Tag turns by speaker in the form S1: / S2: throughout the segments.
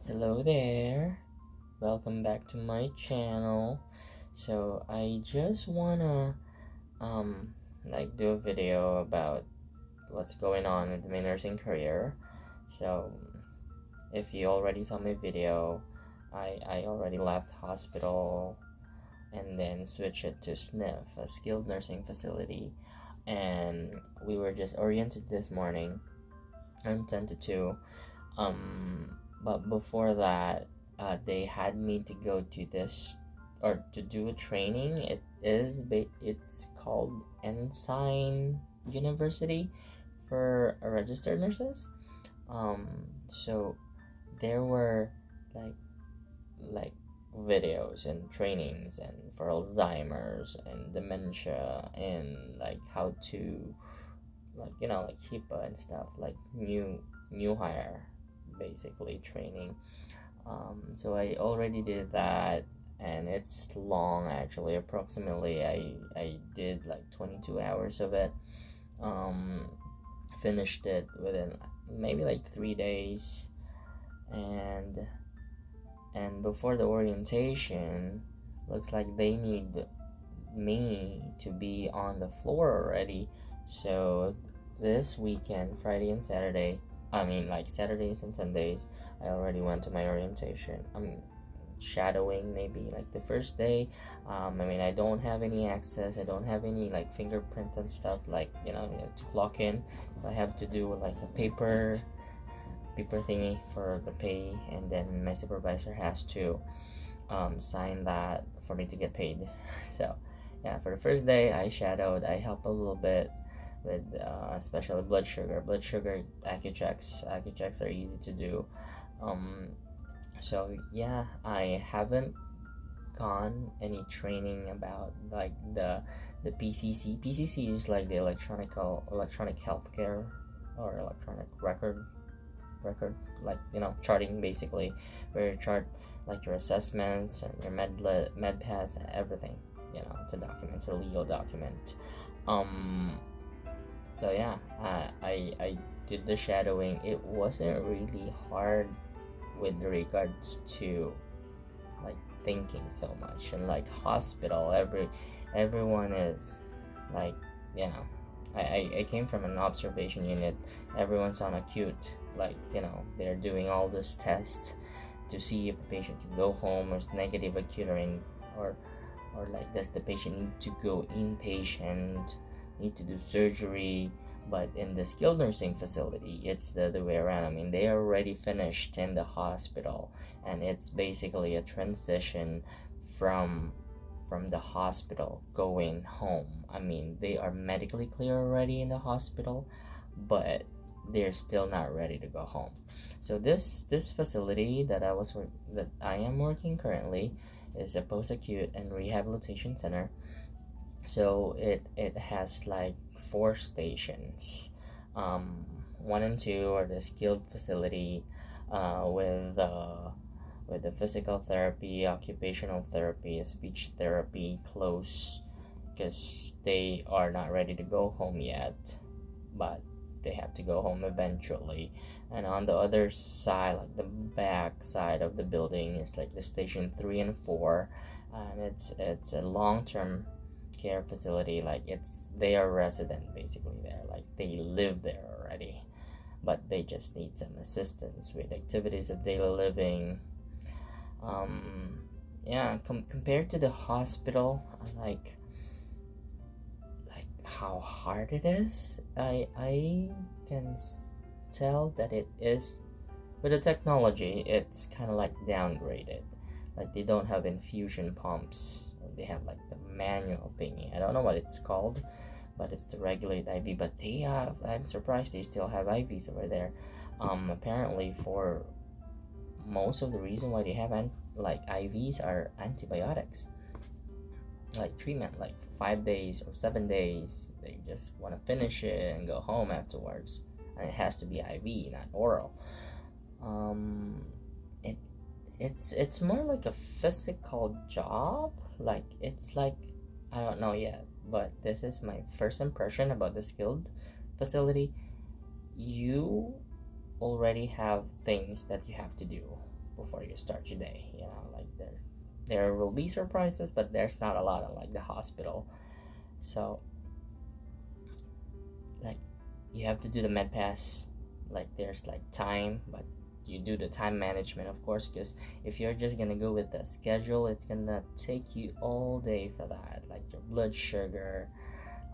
S1: Hello there, welcome back to my channel. So I just wanna do a video about what's going on with my nursing career. So if you already saw my video, I already left hospital and then switched it to SNF, a skilled nursing facility, and we were just oriented this morning on 10 to 2. But before that, they had me to go to this or to do a training. It's called Ensign University for registered nurses. So there were like like videos and trainings and for Alzheimer's and dementia and like how to like HIPAA and stuff, like new hire basically training. So I already did that, and it's long actually. Approximately I did like 22 hours of it. Finished it within maybe like 3 days, and before the orientation, looks like they need me to be on the floor already. So this weekend, Friday and Saturday, like Saturdays and Sundays, I already went to my orientation. I'm shadowing maybe like the first day. I don't have any access. I don't have any like fingerprint and stuff, like to clock in. I have to do like a paper thingy for the pay, and then my supervisor has to sign that for me to get paid. So yeah, for the first day I shadowed. I helped a little bit with especially blood sugar acute checks are easy to do. So yeah, I haven't gone any training about like the PCC is like the electronic healthcare or electronic record, like charting, basically, where you chart like your assessments and your med pass and everything. It's a document, it's a legal document. So yeah, I did the shadowing. It wasn't really hard with regards to like thinking so much, and like hospital, everyone is like I came from an observation unit. Everyone's on acute, like they're doing all this tests to see if the patient can go home, or it's negative acute, or like does the patient need to go inpatient, need to do surgery. But in the skilled nursing facility, it's the other way around. They are already finished in the hospital, and it's basically a transition from the hospital going home. They are medically clear already in the hospital, but they're still not ready to go home. So this facility that I am working currently is a post-acute and rehabilitation center. So it has like 4 stations. 1 and 2 are the skilled facility, with the physical therapy, occupational therapy, speech therapy close, because they are not ready to go home yet, but they have to go home eventually. And on the other side, like the back side of the building, is like the station 3 and 4, and it's a long-term care facility. Like they are resident basically there, like they live there already, but they just need some assistance with activities of daily living. Compared to the hospital, like how hard it is, I can tell that it is. With the technology, it's kind of like downgraded. Like they don't have infusion pumps. They have like the manual thingy. I don't know what it's called, but it's the regulated IV. But they have, I'm surprised they still have IVs over there. Apparently, for most of the reason why they have IVs are antibiotics, like treatment, like 5 days or 7 days. They just want to finish it and go home afterwards, and it has to be IV, not oral. It's more like a physical job. Like it's like, I don't know yet, but this is my first impression about the skilled facility. You already have things that you have to do. before you start your day. Like there will be surprises, but there's not a lot of like the hospital. So like you have to do the med pass. Like there's like time, but you do the time management, of course, because if you're just gonna go with the schedule, it's gonna take you all day for that. Like your blood sugar,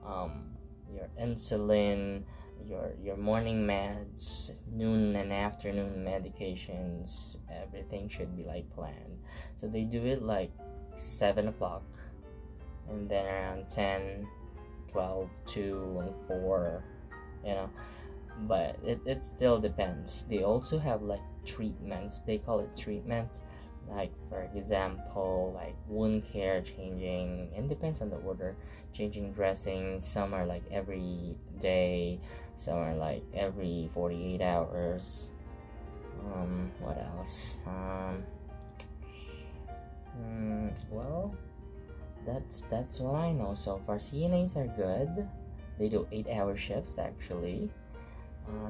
S1: your insulin, your morning meds, noon and afternoon medications, everything should be like planned. So they do it like 7 o'clock, and then around 10, 12, 2, and 4, you know. But it still depends. They also have like treatments. They call it treatments. Like for example, like wound care, changing, and depends on the order, changing dressings. Some are like every day, some are like every 48 hours. What else? Well, that's what I know so far. CNAs are good. They do 8-hour shifts actually.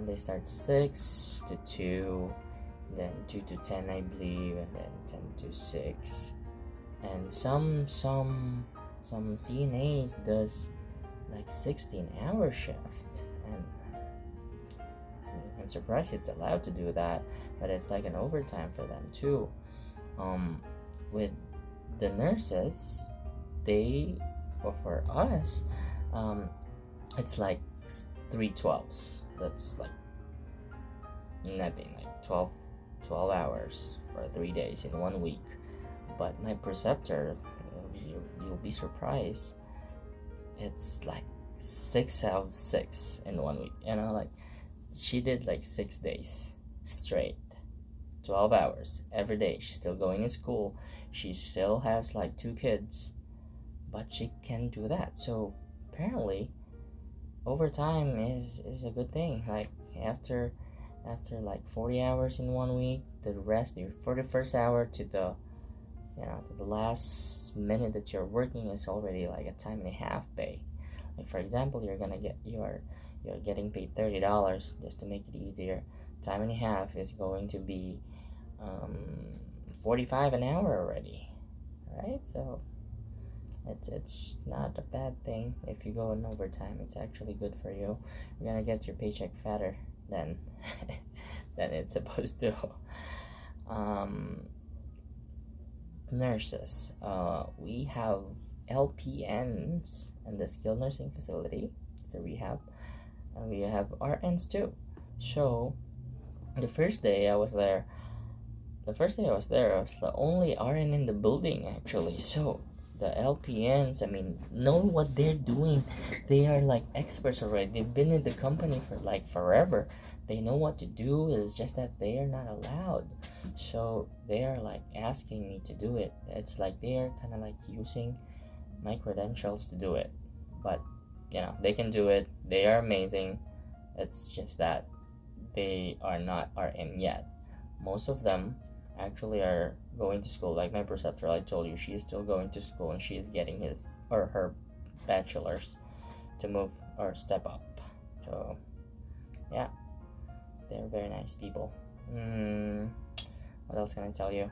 S1: They start 6 to 2, then 2 to 10 I believe, and then 10 to 6. And some CNAs does like 16-hour shift, and I'm surprised it's allowed to do that, but it's like an overtime for them too. With the nurses, or for us, it's like 3/12s. That's like nothing, like 12 hours for 3 days in 1 week. But my preceptor, you'll be surprised, it's like 6 out of 6 in 1 week. Like she did like 6 days straight, 12 hours every day. She's still going to school. She still has like 2 kids, but she can do that. So apparently overtime is a good thing. Like after like 40 hours in 1 week, the rest, the 41st hour to the to the last minute that you're working is already like a time and a half pay. Like for example, you're getting paid $30. Just to make it easier, time and a half is going to be 45 an hour already, right? So it's not a bad thing. If you go in overtime, it's actually good for you. You're gonna get your paycheck fatter than than it's supposed to. Nurses, we have LPNs in the skilled nursing facility. It's a rehab, and we have RNs too. So the first day I was there, I was the only RN in the building actually. So the LPNs, know what they're doing. They are like experts already. They've been in the company for like forever. They know what to do. It's just that they are not allowed. So they are like asking me to do it. It's like they are kind of like using my credentials to do it. But they can do it. They are amazing. It's just that they are not RN yet. Most of them actually are going to school. Like my preceptor, I told you, she is still going to school, and she is getting his or her bachelor's to move or step up. So yeah, they're very nice people. What else can I tell you?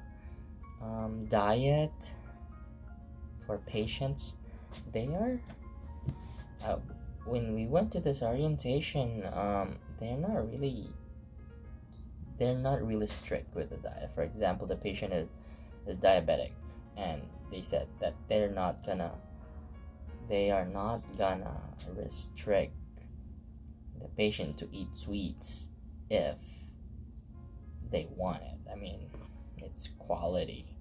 S1: Diet for patients, they are when we went to this orientation, they're not really strict with the diet. For example, the patient is diabetic, and they said that they are not gonna restrict the patient to eat sweets if they want it. It's quality.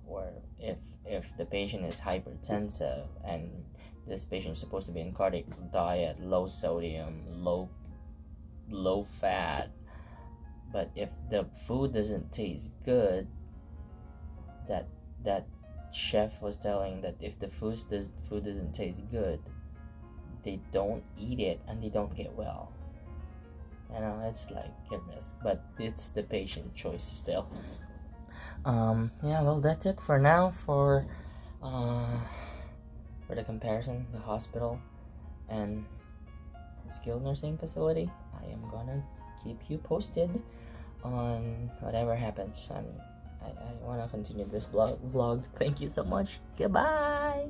S1: Or if the patient is hypertensive and this patient is supposed to be in cardiac diet, low sodium, low fat, but if the food doesn't taste good, that chef was telling that if the food doesn't taste good, they don't eat it and they don't get well. It's like a risk, but it's the patient choice still. Well, that's it for now for the comparison, the hospital and the skilled nursing facility. I am gonna keep you posted on whatever happens. I want to continue this vlog. Thank you so much. Goodbye.